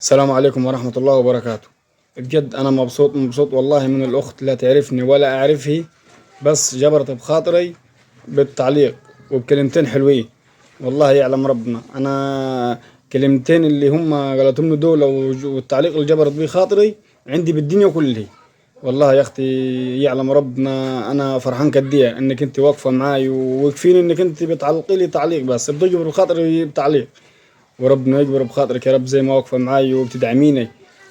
السلام عليكم ورحمة الله وبركاته. بجد أنا مبسوط والله من الأخت لا تعرفني ولا أعرفه، بس جبرت بخاطري بالتعليق وبكلمتين حلوين. والله يعلم ربنا أنا كلمتين اللي هم قالتهم له دول والتعليق اللي جبرت بيه خاطري عندي بالدنيا كلها. والله يا أختي يعلم ربنا أنا فرحان كديه إنك أنت واقفة معاي ويكفيني إنك أنت بتعلقي لي تعليق، بس بتجبر بخاطري بتعليق. وربنا يكبر بخاطرك يا رب زي ما واقفة معاي وبتدعميني،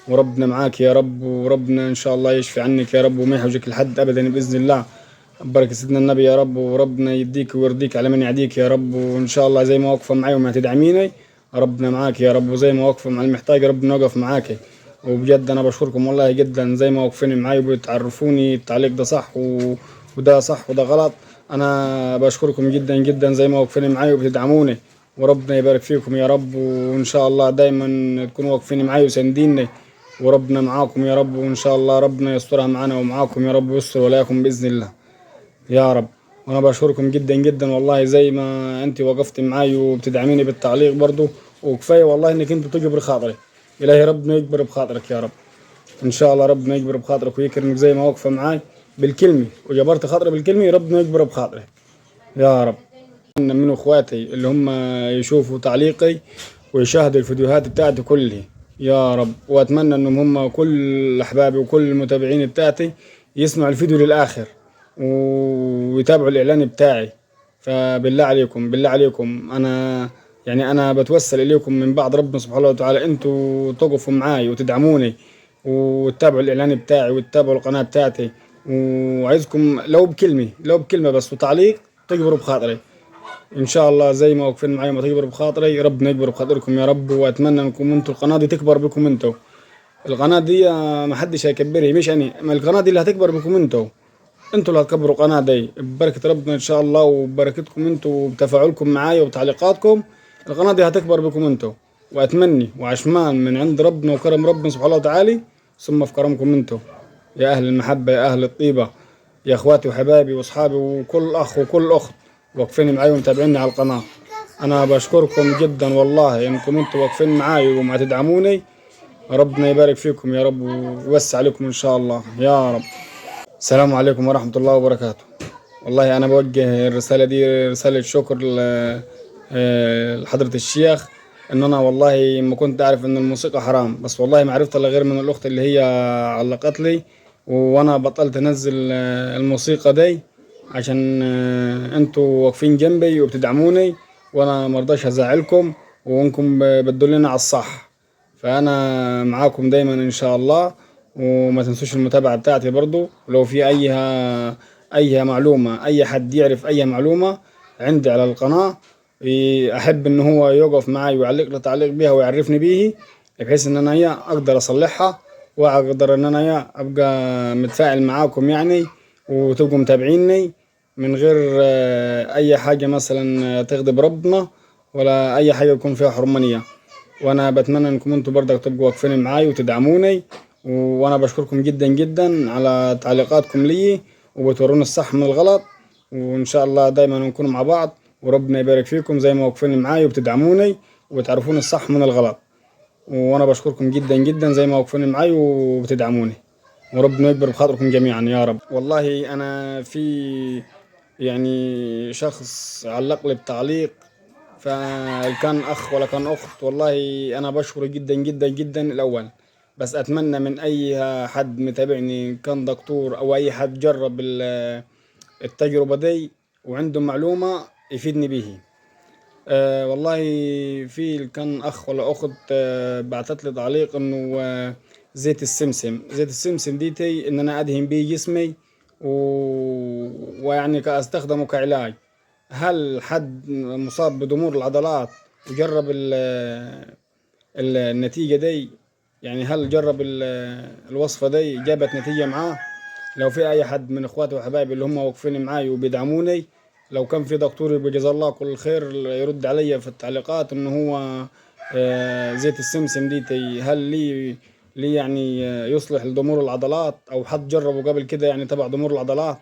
وربنا معاك يا رب، وربنا إن شاء الله يشفي عنك يا رب وما يحوجك لحد أبدا بإذن الله. بركة سيدنا النبي يا رب، وربنا يديك ويرضيك على من يعديك يا رب، وإن شاء الله زي ما واقفة معاي وما تدعميني ربنا معاك يا رب، وزي ما واقفة مع المحتاج ربنا يوقف معاك. وبجد أنا بشكركم والله جدا زي ما واقفين معاي وبتعرفوني التعليق ده صح وده صح وده غلط. أنا بشكركم جدا جدا زي ما واقفين معاي وبتدعموني، وربنا يبارك فيكم يا رب، وإن شاء الله دايما تكونوا واقفين معاي وسانديني، وربنا معاكم يا رب، وإن شاء الله ربنا يسترها معانا ومعاكم يا رب ويستر ولاكم بإذن الله يا رب. وانا بشكركم جدا جدا والله زي ما انت وقفت معاي وبتدعميني بالتعليق برضو، وكفايه والله انك انت تجبر خاطري. الهي ربنا يكبر بخاطرك يا رب، ان شاء الله ربنا يكبر بخاطرك ويكرمك زي ما واقفه معاي بالكلمه وجبرت خاطري بالكلمه، ربنا يكبر بخاطرك يا رب. من اخواتي اللي هم يشوفوا تعليقي ويشاهدوا الفيديوهات بتاعتي كلها يا رب، واتمنى انهم هم كل احبابي وكل المتابعين بتاعتي يسمعوا الفيديو للاخر ويتابعوا الاعلان بتاعي. فبالله عليكم بالله عليكم انا بتوسل اليكم من بعد ربنا سبحانه وتعالى انتوا تقفوا معاي وتدعموني وتتابعوا الاعلان بتاعي وتتابعوا القناه بتاعتي، وعايزكم لو بكلمه بس وتعليق تجبروا بخاطري ان شاء الله زي ما واقفين معايا ما تكبر بخاطري ربنا يكبر بخاطركم يا رب. واتمنى انكم انتوا القناه دي تكبر بكم انتوا، القناه دي ما حدش هيكبرها مش ما القناه دي اللي هتكبر بكم انتوا اللي هتكبروا القناه دي ببركه ربنا ان شاء الله، وببركتكم انتوا وبتفاعلكم معايا وبتعليقاتكم القناه دي هتكبر بكم انتوا. واتمني وعشمان من عند ربنا وكرم ربنا سبحانه وتعالى ثم في كرمكم انتوا يا اهل المحبه يا اهل الطيبه يا اخواتي وحبايبي واصحابي وكل اخ وكل اخت واقفين معاي ومتابعيني على القناه. انا بشكركم جدا والله انكم انتوا واقفين معاي وما تدعموني، ربنا يبارك فيكم يا رب ويوسع عليكم ان شاء الله يا رب. السلام عليكم ورحمة الله وبركاته. والله انا بوجه الرسالة دي رسالة شكر لحضرة الشيخ، ان انا والله ما كنت اعرف ان الموسيقى حرام، بس والله ما عرفت الا غير من الاخت اللي هي علقت لي، وانا بطلت انزل الموسيقى دي عشان انتوا واقفين جنبي وبتدعموني، وانا مرضاش ازعلكم وانكم بتدلوني على الصح. فانا معاكم دايما ان شاء الله، وما تنسوش المتابعة بتاعتي برضو، ولو في اي معلومة اي حد يعرف اي معلومة عندي على القناة احب ان هو يوقف معي ويعلق لي تعليق بيها ويعرفني بيه، بحيث ان انا اقدر اصلحها واقدر ان انا ابقى متفاعل معاكم وتبقوا متابعيني من غير اي حاجة مثلا تغضب ربنا ولا اي حاجة يكون فيها حرمانية. وانا بتمنى انكم انتوا برضك تبقوا واقفين معاي وتدعموني، وانا بشكركم جدا جدا على تعليقاتكم لي وبتوروني الصح من الغلط، وان شاء الله دايما نكون مع بعض، وربنا يبارك فيكم زي ما واقفين معاي وبتدعموني وبتعرفوني الصح من الغلط. وانا بشكركم جدا جدا زي ما واقفين معاي وبتدعموني، وربنا يكبر بخاطركم جميعا يا رب. والله انا في شخص علق لي بتعليق، فكان اخ ولا كان اخت والله انا بشكره جدا جدا جدا الاول، بس اتمنى من اي حد متابعني كان دكتور او اي حد جرب التجربة دي وعنده معلومة يفيدني به. والله في كان اخ ولا اخت بعتت لي تعليق انه زيت السمسم ديتي ان انا ادهن بيه جسمي ويعني كاستخدمه كعلاج. هل حد مصاب بضمور العضلات وجرب النتيجة دي؟ هل جرب الوصفة دي جابت نتيجة معاه؟ لو في اي حد من اخواتي وحبايبي اللي هم واقفين معاي وبيدعموني، لو كان في دكتور يبقى جزاه الله كل خير يرد عليا في التعليقات ان هو زيت السمسم دي هل لي يصلح لضمور العضلات، او حد جربه قبل كده تبع ضمور العضلات.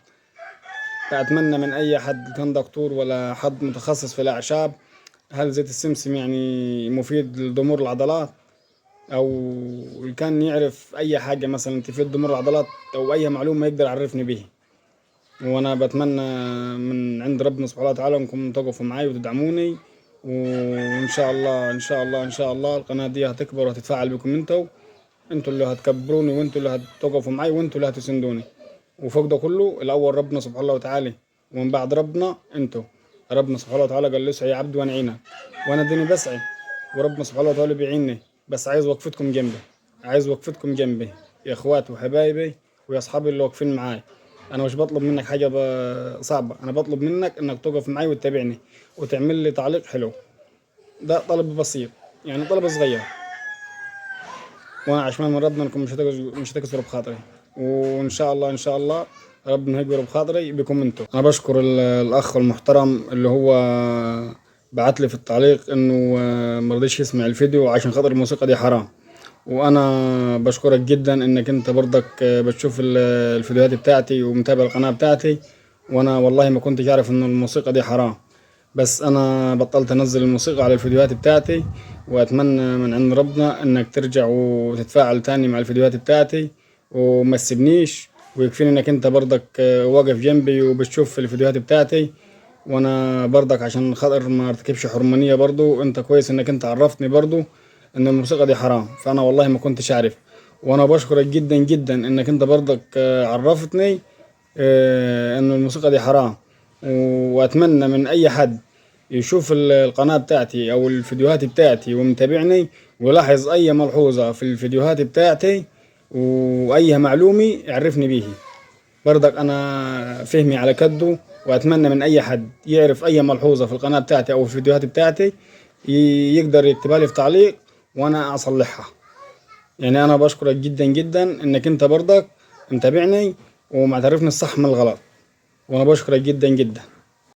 فأتمنى من أي حد كان دكتور ولا حد متخصص في الأعشاب، هل زيت السمسم مفيد لضمور العضلات؟ او كان يعرف اي حاجة مثلا تفيد ضمور العضلات او اي معلومة يقدر يعرفني بيها. وانا بتمنى من عند ربنا سبحانه وتعالى انكم تقفوا معايا وتدعموني، وان شاء الله ان شاء الله ان شاء الله القناة دي هتكبر وهتتفاعل بكم انتوا اللي هتكبروني، وانتوا اللي هتقفوا معايا، وانتوا اللي هتسندوني. وفوق ده كله الاول ربنا سبحانه وتعالى، ومن بعد ربنا انتوا. ربنا سبحانه وتعالى قال له اسعى يا عبد وانا عينك، وانا اديني بسعى، وربنا سبحانه وتعالى بيعيني. بس عايز وقفتكم جنبي، عايز وقفتكم جنبي يا اخواتي وحبايبي ويا اصحابي اللي واقفين معاي. انا مش بطلب منك حاجه صعبه، انا بطلب منك انك تقف معاي وتتابعني وتعمل لي تعليق حلو. ده طلب بسيط، يعني طلب صغير، وانا عشمان من ربنا انكم مش هتكسروا بخاطري. وان شاء الله ان شاء الله ربنا هيكبر بخاطري بكم انتوا. انا بشكر الاخ المحترم اللي هو بعت لي في التعليق انه مرضيش يسمع الفيديو عشان خاطر الموسيقى دي حرام. وانا بشكرك جدا انك انت برضك بتشوف الفيديوهات بتاعتي ومتابع القناة بتاعتي. وانا والله ما كنتش عارف ان الموسيقى دي حرام، بس انا بطلت انزل الموسيقى على الفيديوهات بتاعتي. واتمنى من عند ربنا انك ترجع وتتفاعل تاني مع الفيديوهات بتاعتي وما تسيبنيش. ويكفيني انك انت برضك واقف جنبي وبتشوف الفيديوهات بتاعتي. وانا برضك عشان خاطر ما ارتكبش حرمانية، برضو انت كويس انك انت عرفتني برضو ان الموسيقى دي حرام، فانا والله ما كنتش عارف. وانا بشكرك جدا جدا انك انت برضك عرفتني ان الموسيقى دي حرام. واتمنى من اي حد يشوف القناة بتاعتي او الفيديوهات بتاعتي ومتابعني ويلاحظ اي ملحوظة في الفيديوهات بتاعتي واي معلومة يعرفني بيه. برضك انا فهمي على كده، واتمنى من اي حد يعرف اي ملحوظة في القناة بتاعتي او في الفيديوهات بتاعتي يقدر يكتبها لي في تعليق وانا اصلحها. يعني انا بشكرك جدا جدا انك انت برضك متابعني ومعترفني الصح من الغلط، وانا بشكرك جدا جدا.